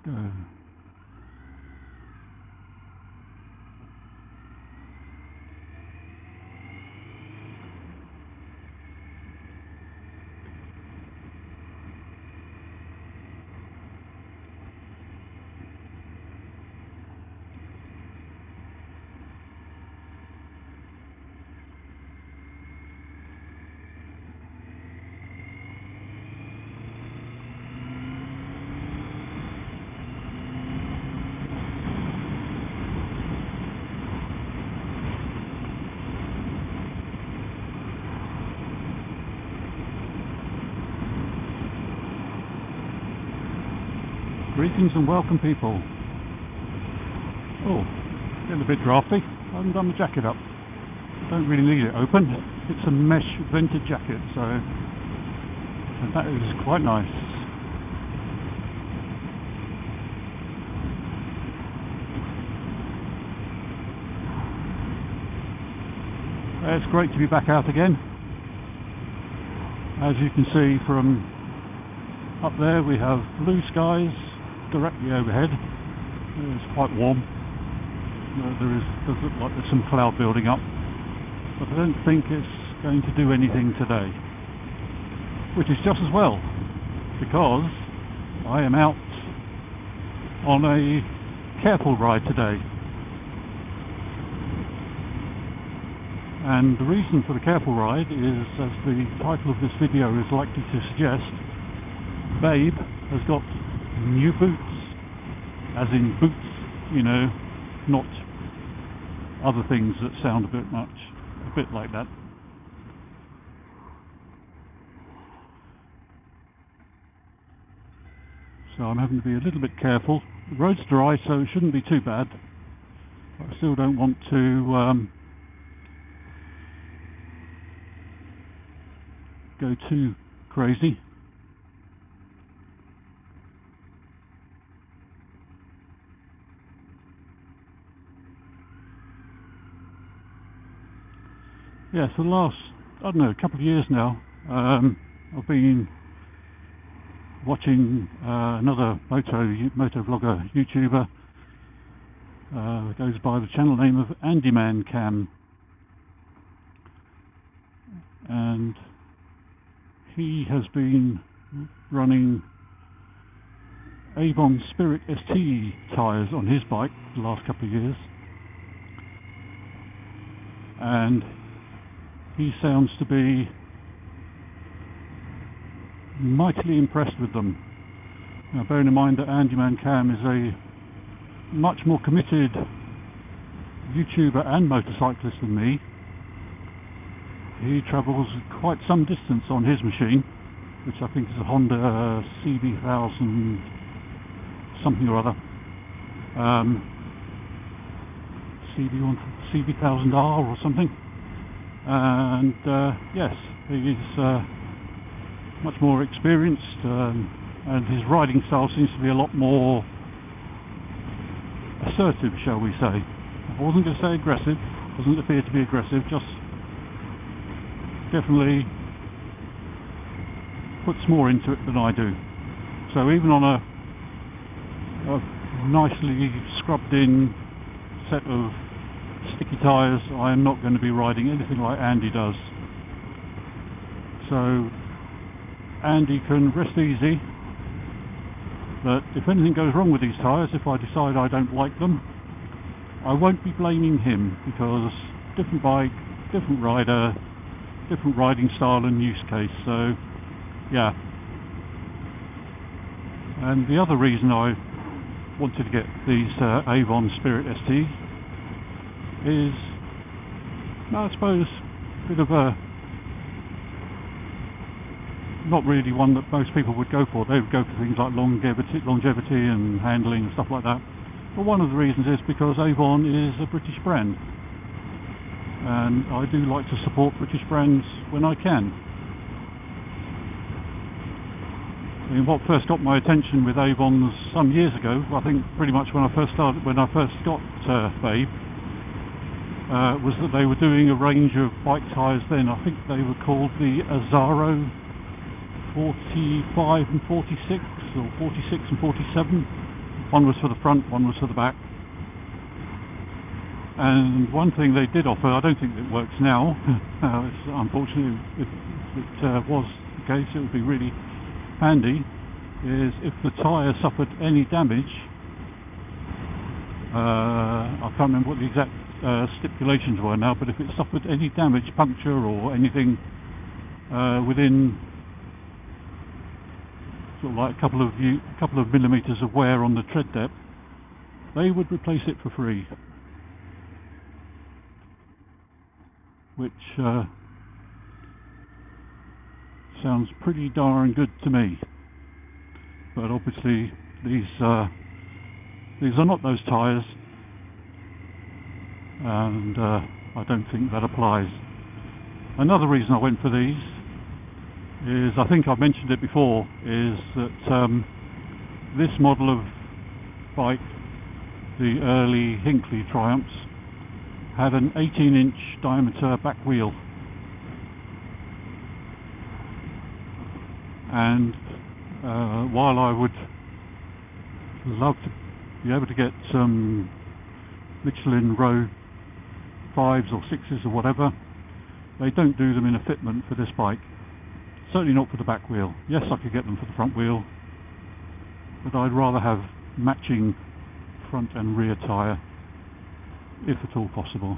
Go. Greetings and welcome, people. Oh, getting a bit drafty. I haven't done the jacket up. Don't really need it open. It's a mesh vented jacket, so and that is quite nice. It's great to be back out again. As you can see from up there, we have blue skies directly overhead. It's quite warm. Does look like there's some cloud building up, but I don't think it's going to do anything today, which is just as well, because I am out on a careful ride today. And the reason for the careful ride is, as the title of this video is likely to suggest, Babe has got new boots, as in boots, you know, not other things that sound a bit like that. So I'm having to be a little bit careful. The road's dry, so it shouldn't be too bad. But I still don't want to go too crazy. Yeah, for the last, I don't know, a couple of years now, I've been watching another moto vlogger, YouTuber, goes by the channel name of Andyman Cam, and he has been running Avon Spirit ST tyres on his bike the last couple of years, and he sounds to be mightily impressed with them. Now, bearing in mind that Andyman Cam is a much more committed YouTuber and motorcyclist than me, he travels quite some distance on his machine, which I think is a Honda CB1000 something or other, CB1000R or something. And yes, he's much more experienced, and his riding style seems to be a lot more assertive, shall we say. I wasn't going to say aggressive, doesn't appear to be aggressive, just definitely puts more into it than I do. So even on a nicely scrubbed in set of sticky tyres, I am not going to be riding anything like Andy does. So Andy can rest easy that if anything goes wrong with these tyres, if I decide I don't like them, I won't be blaming him, because different bike, different rider, different riding style and use case. So yeah. And the other reason I wanted to get these Avon Spirit ST is, I suppose, a bit of a, not really one that most people would go for. They would go for things like longevity and handling and stuff like that. But one of the reasons is because Avon is a British brand, and I do like to support British brands when I can. I mean, what first got my attention with Avon some years ago, I think pretty much when I first got Babe, was that they were doing a range of bike tyres then. I think they were called the Azaro 45 and 46, or 46 and 47, One was for the front, one was for the back. And one thing they did offer, I don't think it works now, unfortunately if it was the case it would be really handy, is if the tyre suffered any damage, I can't remember what the exact stipulations were now, but if it suffered any damage, puncture or anything within sort of like a couple of millimetres of wear on the tread depth, they would replace it for free. Which sounds pretty darn good to me, but obviously these are not those tyres, and I don't think that applies. Another reason I went for these is, I think I've mentioned it before, is that this model of bike, the early Hinckley Triumphs, had an 18-inch diameter back wheel, and while I would love to be able to get some Michelin Row 5s or 6s or whatever, they don't do them in a fitment for this bike, certainly not for the back wheel. Yes, I could get them for the front wheel, but I'd rather have matching front and rear tyre, if at all possible.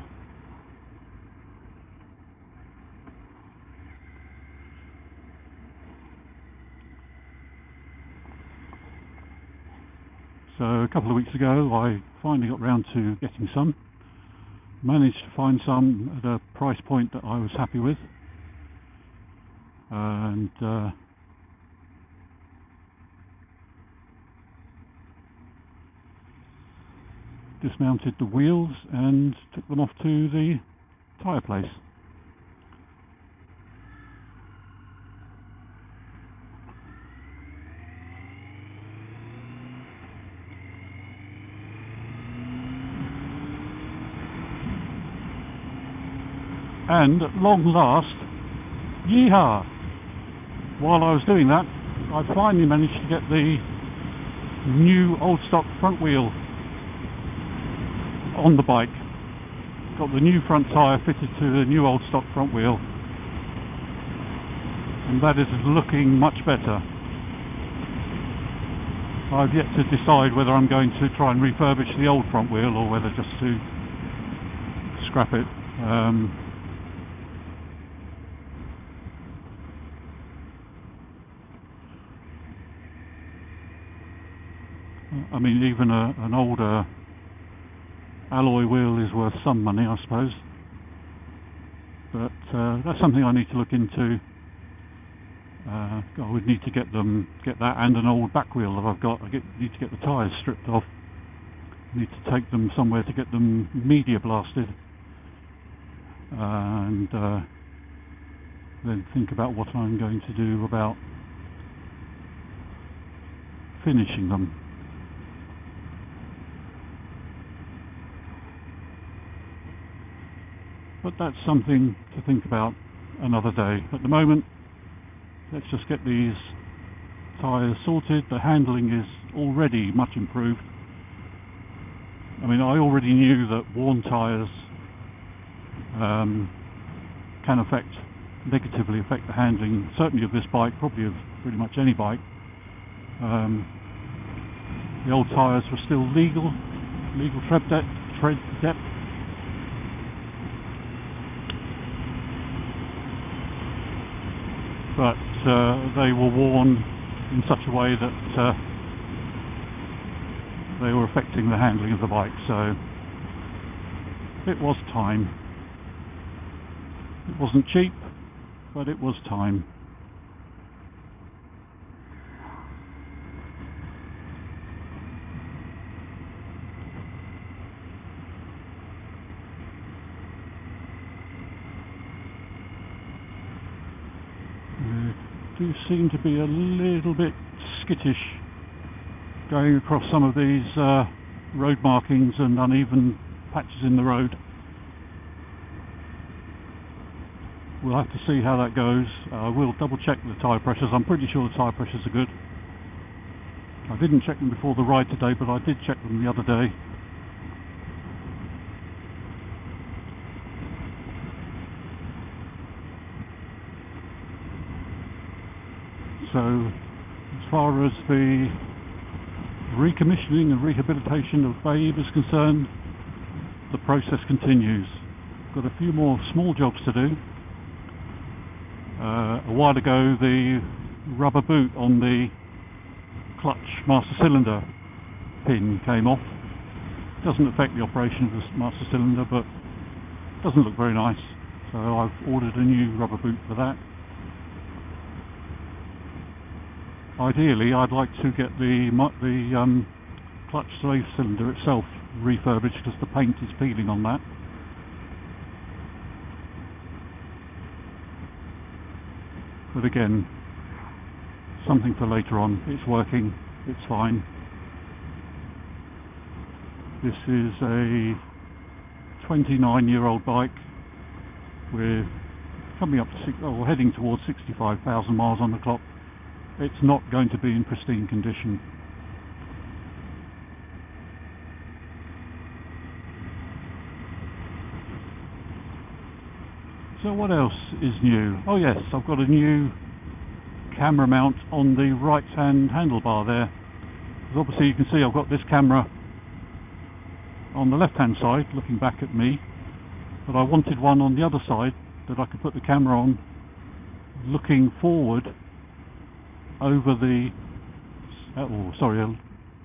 So a couple of weeks ago I finally got round to getting some, managed to find some at a price point that I was happy with, and dismounted the wheels and took them off to the tyre place. And at long last, yeehaw! While I was doing that, I finally managed to get the new old stock front wheel on the bike. Got the new front tyre fitted to the new old stock front wheel, and that is looking much better. I've yet to decide whether I'm going to try and refurbish the old front wheel or whether just to scrap it. I mean, even an older alloy wheel is worth some money, I suppose, but that's something I need to look into. I would need to get that and an old back wheel that I've got. Need to get the tyres stripped off, need to take them somewhere to get them media blasted, and then think about what I'm going to do about finishing them. But that's something to think about another day. At the moment, let's just get these tyres sorted. The handling is already much improved. I mean, I already knew that worn tyres can negatively affect the handling, certainly of this bike, probably of pretty much any bike. The old tyres were still legal tread depth. But they were worn in such a way that they were affecting the handling of the bike, so it was time. It wasn't cheap, but it was time. Do seem to be a little bit skittish going across some of these road markings and uneven patches in the road. We'll have to see how that goes. I will double check the tyre pressures. I'm pretty sure the tyre pressures are good. I didn't check them before the ride today, but I did check them the other day. So, as far as the recommissioning and rehabilitation of Babe is concerned, the process continues. Got a few more small jobs to do. A while ago, the rubber boot on the clutch master cylinder pin came off. Doesn't affect the operation of the master cylinder, but doesn't look very nice. So I've ordered a new rubber boot for that. Ideally, I'd like to get the clutch slave cylinder itself refurbished because the paint is peeling on that. But again, something for later on. It's working, it's fine. This is a 29-year-old bike. We're coming up to heading towards 65,000 miles on the clock. It's not going to be in pristine condition. So what else is new? Oh yes, I've got a new camera mount on the right hand handlebar there. As obviously you can see I've got this camera on the left hand side looking back at me, but I wanted one on the other side that I could put the camera on looking forward over the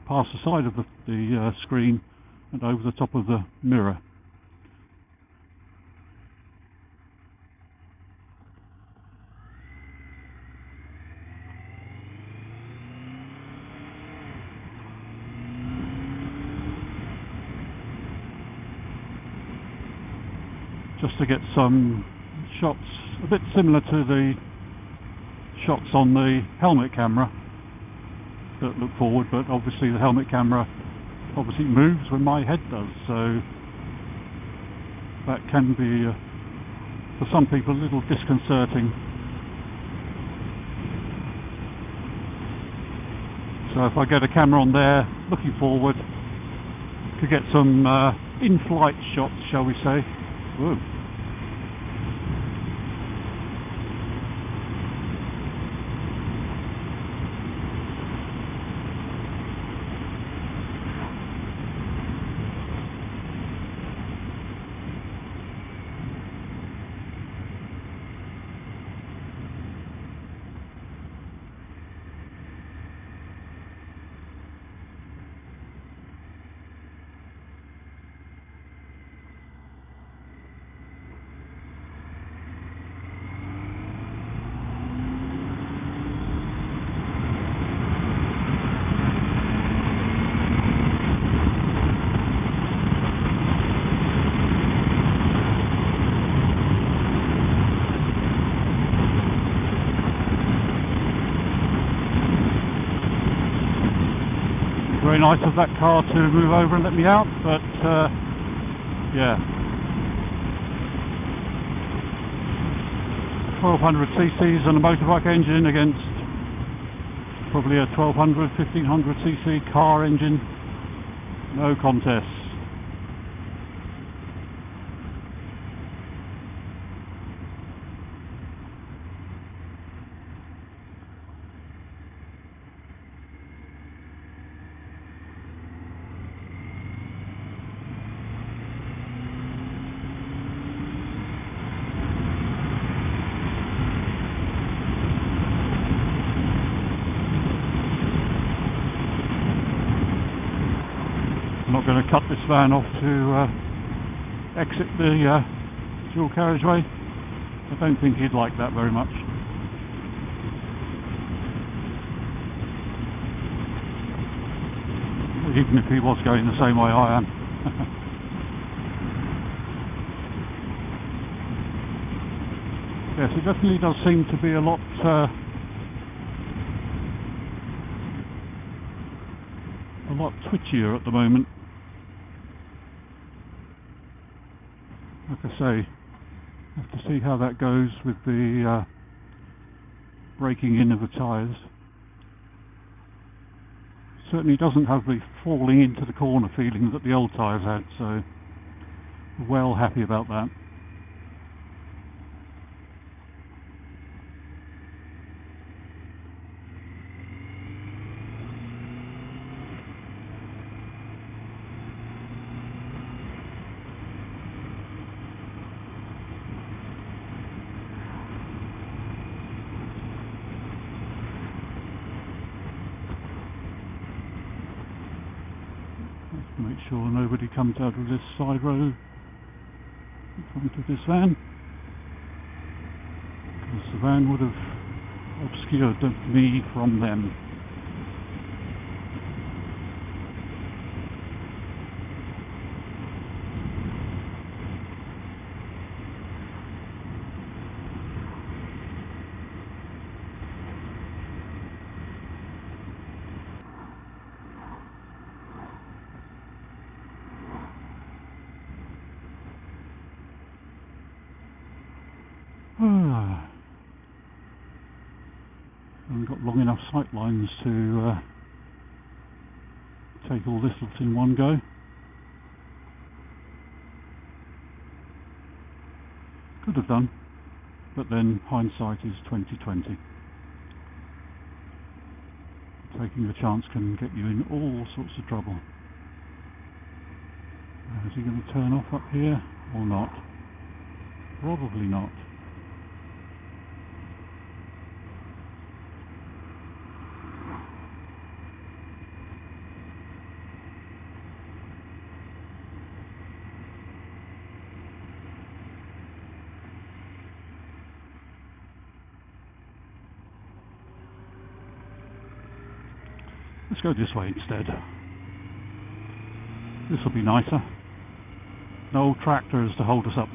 past the side of the screen and over the top of the mirror. Just to get some shots a bit similar to the shots on the helmet camera that look forward, but obviously the helmet camera obviously moves when my head does, so that can be for some people a little disconcerting. So if I get a camera on there looking forward, could get some in-flight shots, shall we say. Whoa. Very nice of that car to move over and let me out, but yeah, 1200 cc's on a motorbike engine against probably a 1200, 1500 cc car engine, no contest. I'm not going to cut this van off to exit the dual carriageway. I don't think he'd like that very much. Even if he was going the same way I am. Yes, it definitely does seem to be a lot twitchier at the moment. Like I say, have to see how that goes with the breaking in of the tyres. Certainly doesn't have the falling into the corner feeling that the old tyres had, so well happy about that. Make sure nobody comes out of this side road in front of this van, because the van would have obscured me from them. Haven't got long enough sight lines to take all this lot in one go. Could have done, but then hindsight is 20/20. Taking a chance can get you in all sorts of trouble. Is he going to turn off up here or not? Probably not. Let's go this way instead. This will be nicer. No tractors to hold us up.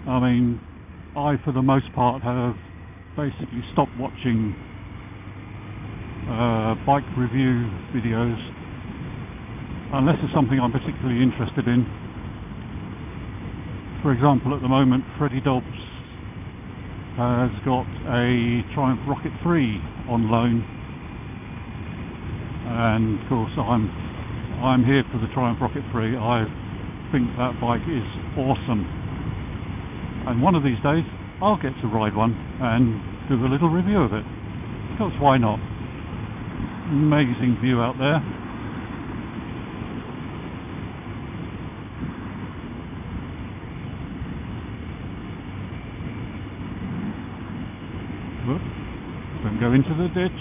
I mean, I for the most part have basically stopped watching bike review videos unless it's something I'm particularly interested in. For example, at the moment Freddie Dobbs has got a Triumph Rocket 3 on loan, and of course I'm here for the Triumph Rocket 3. I think that bike is awesome, and one of these days I'll get to ride one and do a little review of it, because why not? Amazing view out there. Whoop. Don't go into the ditch.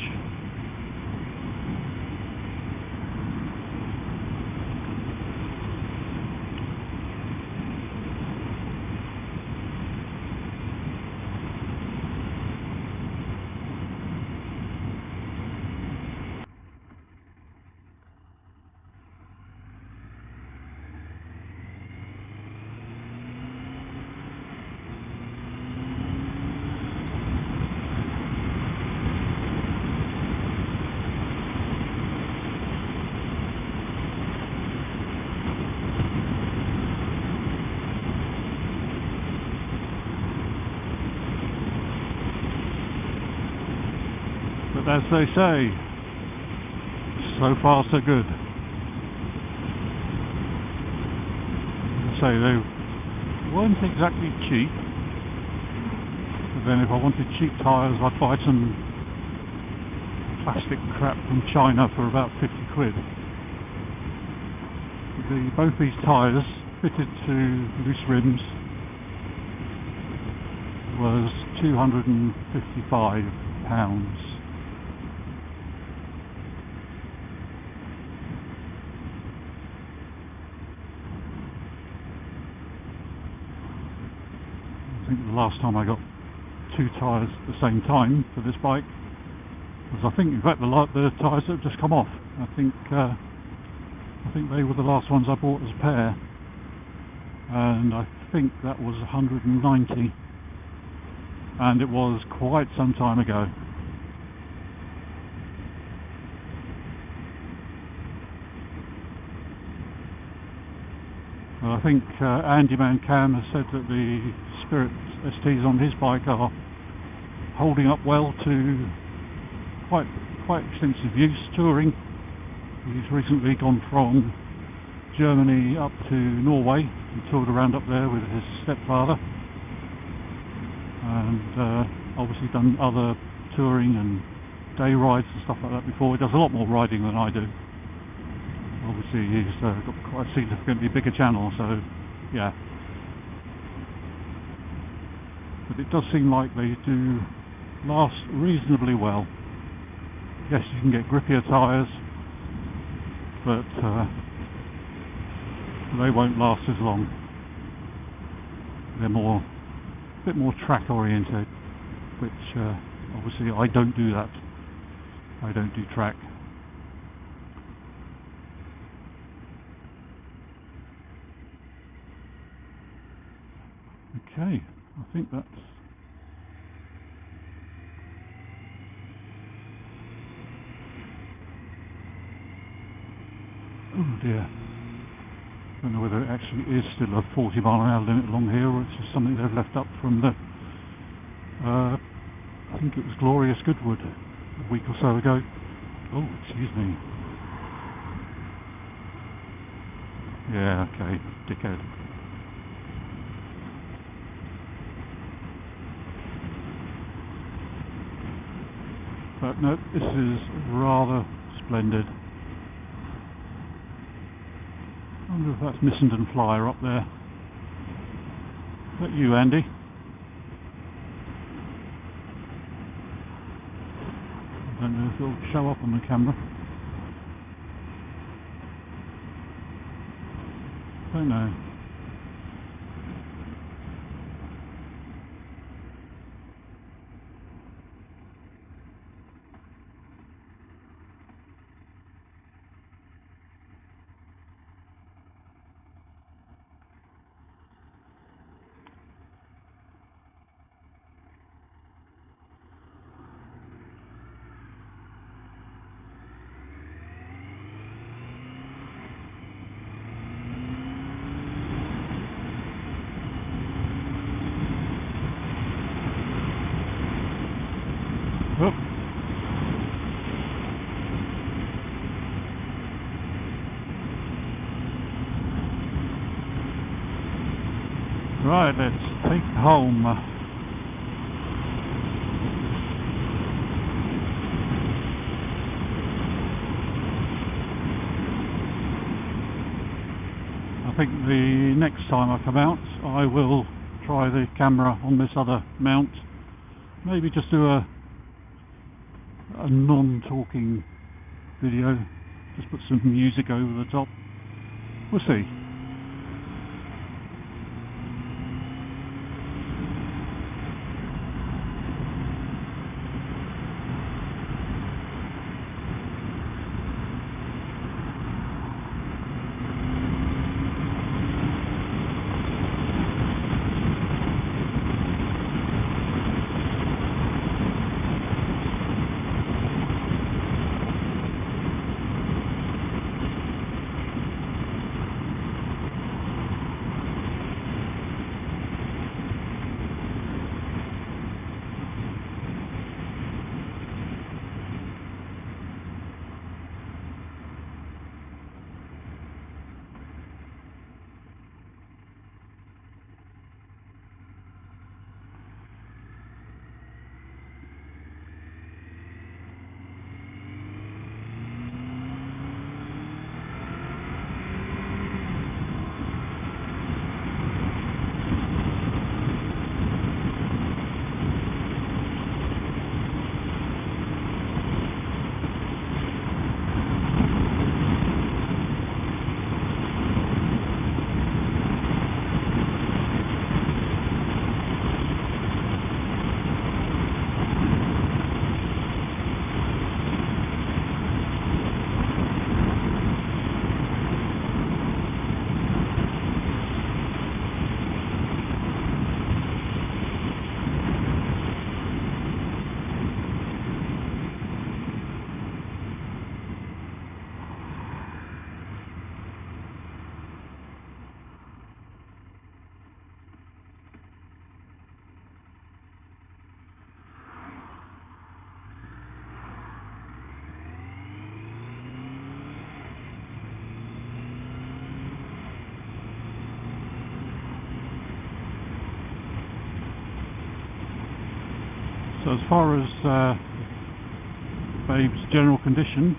But as they say, so far so good. As I say, they weren't exactly cheap, but then if I wanted cheap tyres I'd buy some plastic crap from China for about 50 quid. Both these tyres fitted to loose rims was £255. I think the last time I got two tyres at the same time for this bike was, I think, in fact, the tyres that have just come off. I think they were the last ones I bought as a pair, and I think that was 190, and it was quite some time ago. Well, I think Andy Man Cam has said that the Spirit STs on his bike are holding up well to quite extensive use touring. He's recently gone from Germany up to Norway and toured around up there with his stepfather, and obviously done other touring and day rides and stuff like that before. He does a lot more riding than I do. Obviously he's got quite a significantly bigger channel, so yeah. But it does seem like they do last reasonably well. Yes, you can get grippier tyres, but they won't last as long. They're a bit more track oriented, which obviously I don't do that. I don't do track. Okay, I think that's oh dear. I don't know whether it actually is still a 40 mile an hour limit along here, or it's just something they've left up from the I think it was Glorious Goodwood a week or so ago. Oh, excuse me. Yeah, okay, dickhead. But no, this is rather splendid. I wonder if that's Missenden Flyer up there. Is that you, Andy? I don't know if it'll show up on the camera. Don't know. Oh. Right, let's take home. I think the next time I come out I will try the camera on this other mount. Maybe just do a non-talking video, just put some music over the top. We'll see. So as far as Babe's general condition,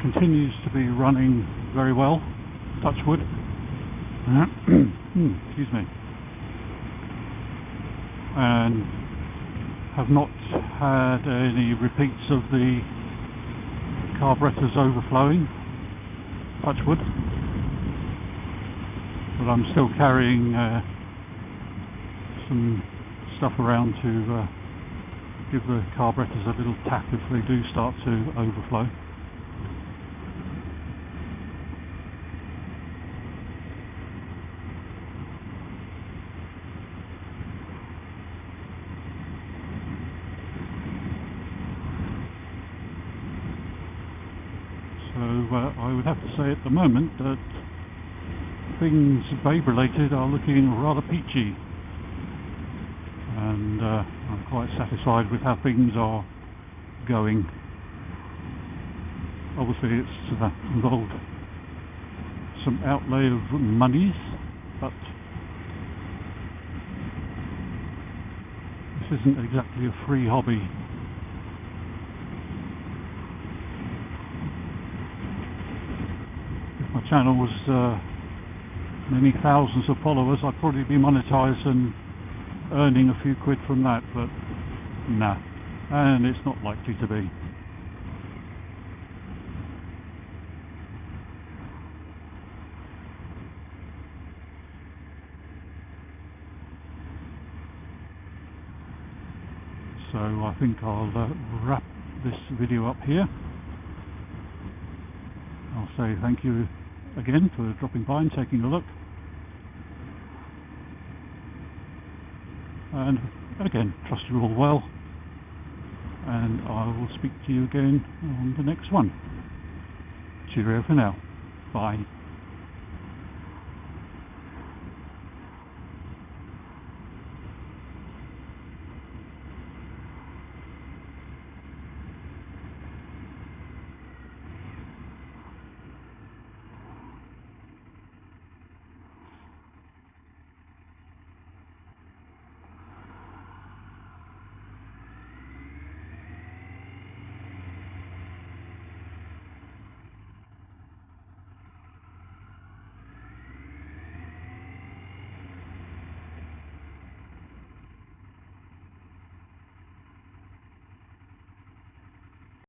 continues to be running very well, touch wood. Excuse me. And have not had any repeats of the carburetors overflowing, touch wood. But I'm still carrying some stuff around to give the carburetors a little tap if they do start to overflow. So I would have to say at the moment that things Babe related are looking rather peachy, and I'm quite satisfied with how things are going. Obviously it's involved some outlay of monies, but this isn't exactly a free hobby. If my channel was many thousands of followers, I'd probably be monetized and earning a few quid from that, but nah, and it's not likely to be. So I think I'll wrap this video up here. I'll say thank you again for dropping by and taking a look. And again, trust you're all well, and I will speak to you again on the next one. Cheerio for now. Bye.